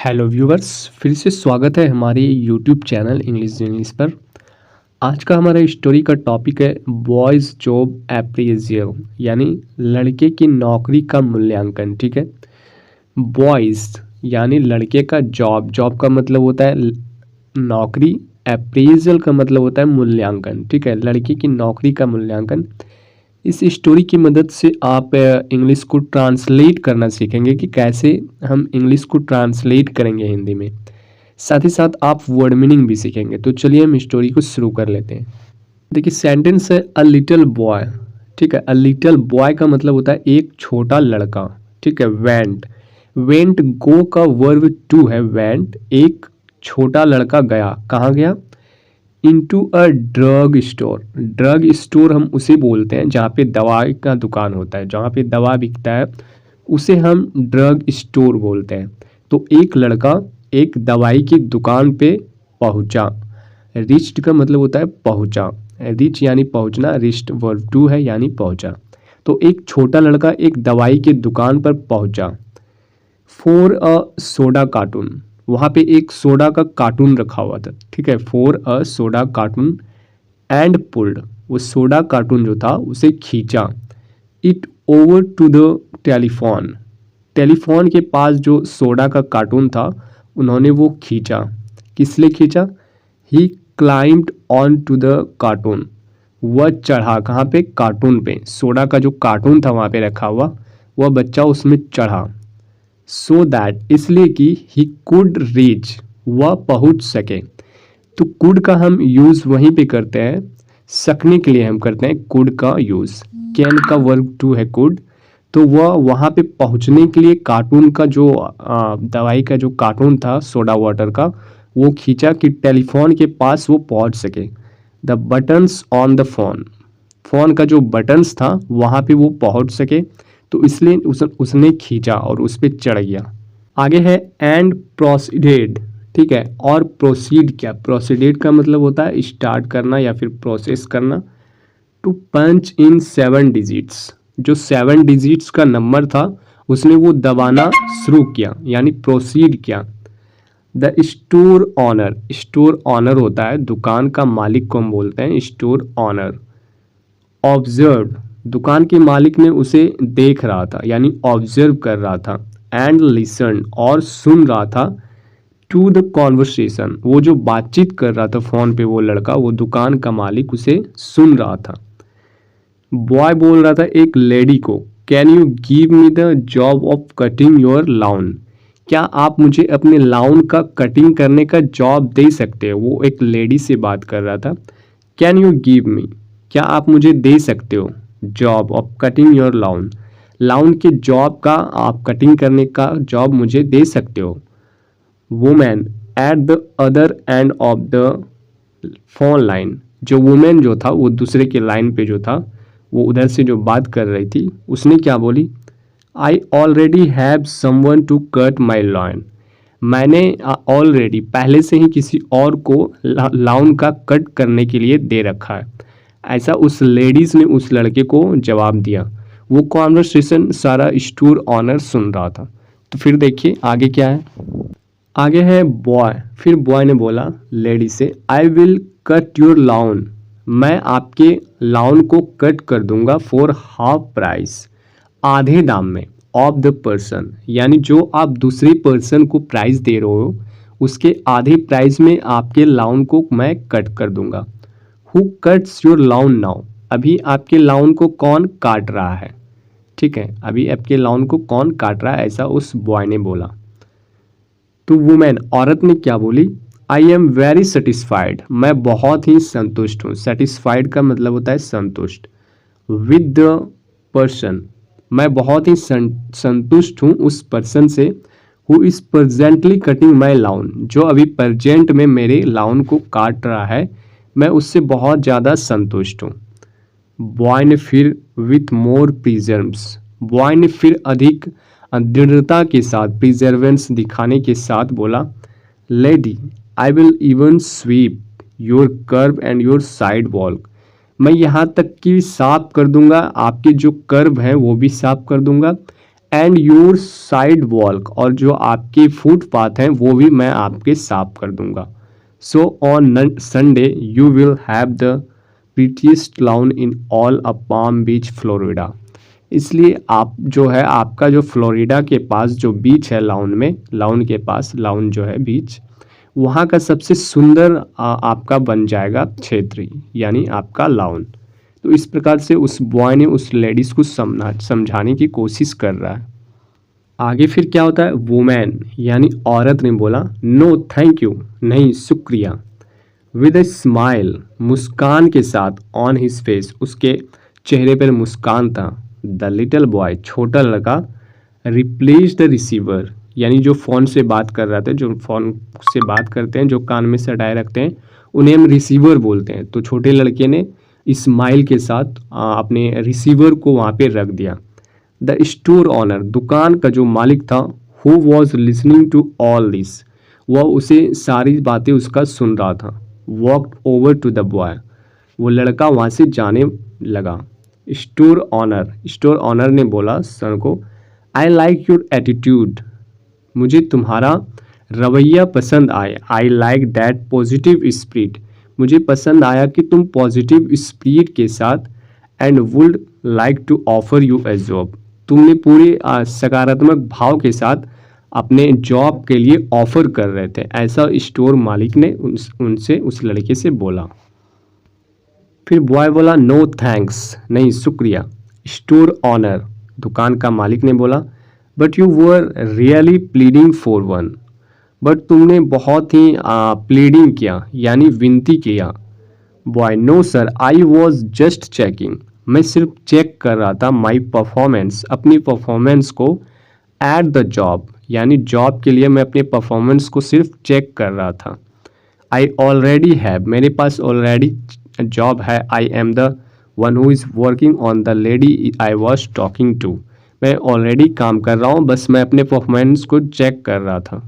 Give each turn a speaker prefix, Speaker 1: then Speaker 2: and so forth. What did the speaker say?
Speaker 1: Hello viewers, फिर से स्वागत है हमारे यूट्यूब चैनल इंग्लिश पर। आज का हमारा स्टोरी का टॉपिक है बॉयज़ जॉब अप्रेज़ल, यानी लड़के की नौकरी का मूल्यांकन। ठीक है, बॉयज़ यानी लड़के का जॉब का मतलब होता है नौकरी, अप्रेज़ल का मतलब होता है मूल्यांकन। ठीक है, लड़के की नौकरी का मूल्यांकन। इस स्टोरी की मदद से आप इंग्लिश को ट्रांसलेट करना सीखेंगे कि कैसे हम इंग्लिश को ट्रांसलेट करेंगे हिंदी में। साथ ही साथ आप वर्ड मीनिंग भी सीखेंगे। तो चलिए हम स्टोरी को शुरू कर लेते हैं। देखिए, सेंटेंस है अ लिटिल बॉय। ठीक है, अ लिटिल बॉय का मतलब होता है एक छोटा लड़का। ठीक है, वेंट, वेंट गो का वर्ब टू है। वेंट एक छोटा लड़का गया, कहाँ गया? Into a drug store. Drug store हम उसे बोलते हैं जहाँ पे दवाई का दुकान होता है, जहाँ पे दवा बिकता है उसे हम ड्रग स्टोर बोलते हैं। तो एक लड़का एक दवाई की दुकान पे पहुंचा। रिच्ड का मतलब होता है पहुंचा। रिच यानी पहुंचना, रिच्ड वर्ब टू है यानी पहुंचा। तो एक छोटा लड़का एक दवाई की दुकान पर पहुंचा। फॉर अ सोडा कार्टून, वहाँ पे एक सोडा का कार्टून रखा हुआ था। ठीक है, for a soda carton and pulled, वो सोडा कार्टून जो था उसे खींचा। It over to the telephone, telephone के पास जो सोडा का कार्टून था उन्होंने वो खींचा। किस लिए खींचा? He climbed on to the cartoon, वह चढ़ा कहाँ पे? कार्टून पे। सोडा का जो कार्टून था वहाँ पे रखा हुआ, वह बच्चा उसमें चढ़ा। सो दैट, इसलिए कि ही कुड रीच, वह पहुंच सके। तो कुड का हम यूज़ वहीं पे करते हैं, सकने के लिए हम करते हैं कुड का यूज़। कैन का वर्ब टू है कुड। तो वह वहाँ पे पहुँचने के लिए कार्टून का जो दवाई का जो कार्टून था सोडा वाटर का, वो खींचा कि टेलीफोन के पास वो पहुँच सके। The buttons on the phone, phone का जो बटन्स था वहाँ पे वो पहुँच सके, तो इसलिए उसने खींचा और उस पर चढ़ गया। आगे है एंड प्रोसीडेड। ठीक है, और प्रोसीड क्या? प्रोसीडेड का मतलब होता है स्टार्ट करना या फिर प्रोसेस करना। टू पंच इन 7 डिजिट्स, जो 7 डिजिट्स का नंबर था उसने वो दबाना शुरू किया यानी प्रोसीड किया। The store owner, store owner होता है दुकान का मालिक को हम बोलते हैं स्टोर ऑनर। ऑब्जर्व, दुकान के मालिक ने उसे देख रहा था यानी ऑब्जर्व कर रहा था। एंड लिसन, और सुन रहा था। टू द कॉन्वर्सेशन, वो जो बातचीत कर रहा था फ़ोन पे वो लड़का, वो दुकान का मालिक उसे सुन रहा था। बॉय बोल रहा था एक लेडी को, can you give me the job of cutting your लाउन, क्या आप मुझे अपने लाउन का कटिंग करने का जॉब दे सकते हो? वो एक लेडी से बात कर रहा था। कैन यू गिव मी, क्या आप मुझे दे सकते हो? जॉब ऑफ कटिंग योर लाउन, लाउन के जॉब का, आप कटिंग करने का जॉब मुझे दे सकते हो। Women at the other end of the phone line, जो वुमेन जो था वो दूसरे के लाइन पे जो था, वो उधर से जो बात कर रही थी, उसने क्या बोली? I already have someone to cut my lawn, मैंने ऑलरेडी पहले से ही किसी और को लाउन का कट करने के लिए दे रखा है। ऐसा उस लेडीज़ ने उस लड़के को जवाब दिया। वो कॉन्वर्सेशन सारा स्टोर ऑनर सुन रहा था। तो फिर देखिए आगे क्या है। आगे है बॉय। फिर बॉय ने बोला लेडी से, आई विल कट योर लाउन, मैं आपके लाउन को कट कर दूंगा फॉर हाफ प्राइस, आधे दाम में। ऑफ द पर्सन, यानी जो आप दूसरे पर्सन को प्राइस दे रहे हो उसके आधे प्राइस में आपके लाउन को मैं कट कर दूंगा। हु कट्स योर लाउन नाउ, अभी आपके लाउन को कौन काट रहा है? ठीक है, अभी आपके लाउन को कौन काट रहा है, ऐसा उस बॉय ने बोला। तो वुमेन, औरत ने क्या बोली? आई एम वेरी सेटिस्फाइड, मैं बहुत ही संतुष्ट हूँ। सेटिस्फाइड का मतलब होता है संतुष्ट। विद द पर्सन, मैं बहुत ही संतुष्ट हूँ उस पर्सन से। हु इज़ प्रजेंटली कटिंग माई लाउन, जो अभी प्रजेंट में मेरे लाउन को काट रहा है, मैं उससे बहुत ज़्यादा संतुष्ट हूँ। बॉय ने फिर विथ मोर प्रिजर्व्स, बॉय ने फिर अधिक दृढ़ता के साथ, प्रिजर्वेंस दिखाने के साथ बोला, lady I will even sweep your curb and your sidewalk, मैं यहाँ तक कि साफ कर दूंगा, आपके जो कर्व हैं वो भी साफ कर दूंगा। एंड योर साइड वॉक, और जो आपके फुटपाथ हैं वो भी मैं आपके साफ कर दूंगा। So on Sunday you will have the prettiest lawn in all a Palm Beach Florida. इसलिए आप जो है आपका जो फ्लोरिडा के पास जो बीच है लाउन में, लाउन के पास, लाउन जो है बीच, वहाँ का सबसे सुंदर आपका बन जाएगा क्षेत्र, यानी आपका लाउन। तो इस प्रकार से उस बॉय ने उस लेडीज़ को समझाने की कोशिश कर रहा है। आगे फिर क्या होता है, वुमेन यानी औरत ने बोला नो थैंक यू, नहीं शुक्रिया। विद ए स्माइल, मुस्कान के साथ, ऑन हिज फेस, उसके चेहरे पर मुस्कान था। द लिटिल बॉय, छोटा लड़का, रिप्लेस द रिसीवर, यानी जो फ़ोन से बात कर रहा था, जो फ़ोन से बात करते हैं, जो कान में सटाए रखते हैं, उन्हें हम रिसीवर बोलते हैं। तो छोटे लड़के ने स्माइल के साथ अपने रिसीवर को वहाँ पे रख दिया। द स्टोर ऑनर, दुकान का जो मालिक था, who was listening to all this, वह उसे सारी बातें उसका सुन रहा था। Walked over to the boy, वो लड़का वहाँ से जाने लगा। स्टोर ऑनर ने बोला सर को, आई लाइक योर एटीट्यूड, मुझे तुम्हारा रवैया पसंद आया। I like that positive spirit, मुझे पसंद आया कि तुम पॉजिटिव स्पिरिट के साथ, and would like to offer you a job, तुमने पूरे सकारात्मक भाव के साथ अपने जॉब के लिए ऑफर कर रहे थे, ऐसा स्टोर मालिक ने उनसे, उस लड़के से बोला। फिर बॉय बोला नो थैंक्स, नहीं शुक्रिया। स्टोर ऑनर, दुकान का मालिक ने बोला but you were really pleading for one, but तुमने बहुत ही प्लीडिंग किया, यानी विनती किया। Boy no sir, I was just checking, मैं सिर्फ चेक कर रहा था माई परफॉर्मेंस, अपनी परफॉर्मेंस को, एट द जॉब, यानी जॉब के लिए मैं अपने परफॉर्मेंस को सिर्फ चेक कर रहा था। आई ऑलरेडी हैव, मेरे पास ऑलरेडी जॉब है। I am the one who is working on the lady I was talking to, मैं ऑलरेडी काम कर रहा हूँ, बस मैं अपने परफॉर्मेंस को चेक कर रहा था।